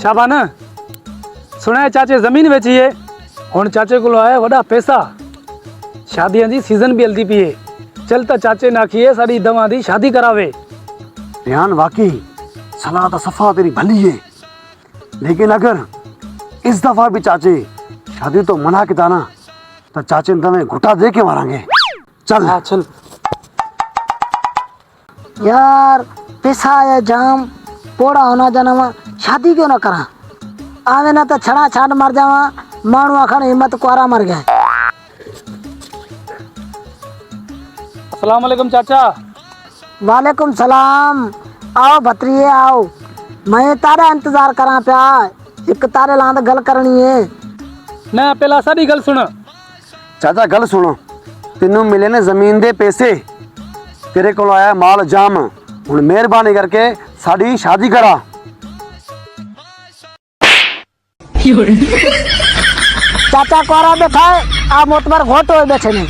शाबान सुना है चाचे जमीन बेची है हुण चाचे को आया वड़ा पैसा शादियां दी सीजन भी हल्दी पी है चल तो चाचे नाखिए साड़ी दवा दी शादी करावे। ध्यान वाकई सलाह तो सफा तेरी भली है, लेकिन अगर इस दफा भी चाचे शादी तो मना के था ना तो चाचे ने तुम्हें घुटा दे के मारेंगे। चल हाँ चल। यार पैसा आया जाम पोड़ा होना जाना शादी क्यों ना करा आवे ना तो छड़ा छाट मार जावा मानू आखण हिम्मत कुआरा मर गए। अस्सलाम वालेकुम चाचा। वालेकुम सलाम। आओ भतरिये आओ, मैं तारा इंतजार करा पिया, एक तारे लांद गल करनी है। ना पहला सारी गल सुन। चाचा गल सुनो, तेनू मिले ने जमीन दे पैसे, तेरे को आया माल जाम, हुण मेहरबानी करके साड़ी शादी करा। चाचा कुआरा बैठा है, आप मोतबर घोट हुए बैठे नहीं।